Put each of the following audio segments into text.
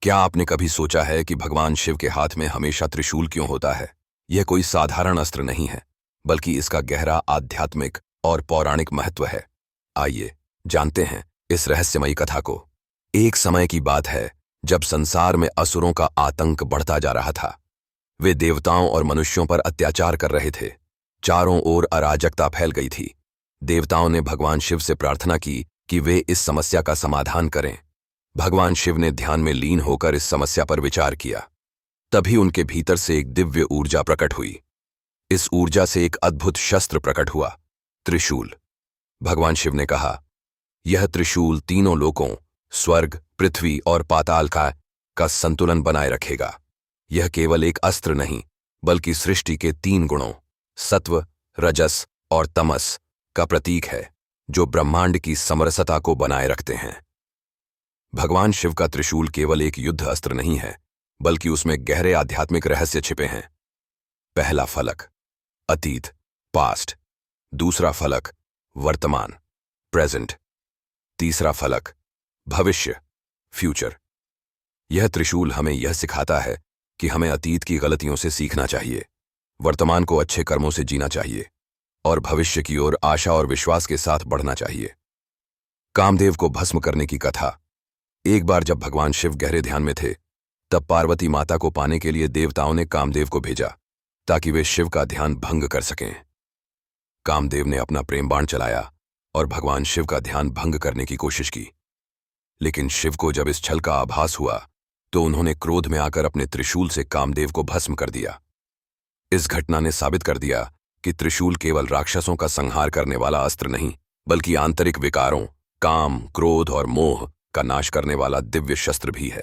क्या आपने कभी सोचा है कि भगवान शिव के हाथ में हमेशा त्रिशूल क्यों होता है? यह कोई साधारण अस्त्र नहीं है, बल्कि इसका गहरा आध्यात्मिक और पौराणिक महत्व है। आइए जानते हैं इस रहस्यमयी कथा को। एक समय की बात है जब संसार में असुरों का आतंक बढ़ता जा रहा था। वे देवताओं और मनुष्यों पर अत्याचार कर रहे थे। चारों ओर अराजकता फैल गई थी। देवताओं ने भगवान शिव से प्रार्थना की कि वे इस समस्या का समाधान करें। भगवान शिव ने ध्यान में लीन होकर इस समस्या पर विचार किया। तभी उनके भीतर से एक दिव्य ऊर्जा प्रकट हुई। इस ऊर्जा से एक अद्भुत शस्त्र प्रकट हुआ, त्रिशूल। भगवान शिव ने कहा, यह त्रिशूल तीनों लोकों, स्वर्ग, पृथ्वी और पाताल का संतुलन बनाए रखेगा। यह केवल एक अस्त्र नहीं, बल्कि सृष्टि के 3 गुणों, सत्व, रजस और तमस का प्रतीक है, जो ब्रह्मांड की समरसता को बनाए रखते हैं। भगवान शिव का त्रिशूल केवल एक युद्ध अस्त्र नहीं है, बल्कि उसमें गहरे आध्यात्मिक रहस्य छिपे हैं। पहला फलक, अतीत, पास्ट। दूसरा फलक, वर्तमान, प्रेजेंट। तीसरा फलक, भविष्य, फ्यूचर। यह त्रिशूल हमें यह सिखाता है कि हमें अतीत की गलतियों से सीखना चाहिए, वर्तमान को अच्छे कर्मों से जीना चाहिए और भविष्य की ओर आशा और विश्वास के साथ बढ़ना चाहिए। कामदेव को भस्म करने की कथा। एक बार जब भगवान शिव गहरे ध्यान में थे, तब पार्वती माता को पाने के लिए देवताओं ने कामदेव को भेजा, ताकि वे शिव का ध्यान भंग कर सकें। कामदेव ने अपना प्रेम बाण चलाया और भगवान शिव का ध्यान भंग करने की कोशिश की। लेकिन शिव को जब इस छल का आभास हुआ, तो उन्होंने क्रोध में आकर अपने त्रिशूल से कामदेव को भस्म कर दिया। इस घटना ने साबित कर दिया कि त्रिशूल केवल राक्षसों का संहार करने वाला अस्त्र नहीं, बल्कि आंतरिक विकारों, काम, क्रोध और मोह का नाश करने वाला दिव्य शस्त्र भी है।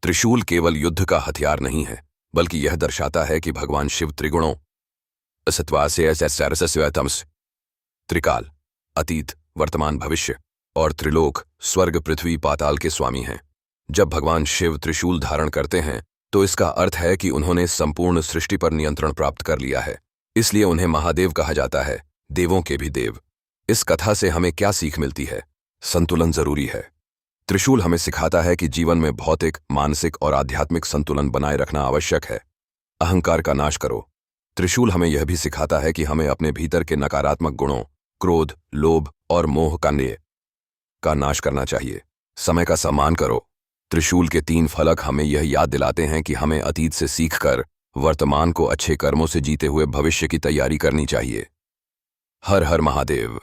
त्रिशूल केवल युद्ध का हथियार नहीं है, बल्कि यह दर्शाता है कि भगवान शिव त्रिगुणों, तमस, त्रिकाल, अतीत, वर्तमान, भविष्य और त्रिलोक, स्वर्ग, पृथ्वी, पाताल के स्वामी हैं। जब भगवान शिव त्रिशूल धारण करते हैं, तो इसका अर्थ है कि उन्होंने संपूर्ण सृष्टि पर नियंत्रण प्राप्त कर लिया है। इसलिए उन्हें महादेव कहा जाता है, देवों के भी देव। इस कथा से हमें क्या सीख मिलती है? संतुलन जरूरी है। त्रिशूल हमें सिखाता है कि जीवन में भौतिक, मानसिक और आध्यात्मिक संतुलन बनाए रखना आवश्यक है। अहंकार का नाश करो। त्रिशूल हमें यह भी सिखाता है कि हमें अपने भीतर के नकारात्मक गुणों, क्रोध, लोभ और मोह का नाश करना चाहिए। समय का सम्मान करो। त्रिशूल के 3 फलक हमें यह याद दिलाते हैं कि हमें अतीत से सीखकर वर्तमान को अच्छे कर्मों से जीते हुए भविष्य की तैयारी करनी चाहिए। हर हर महादेव।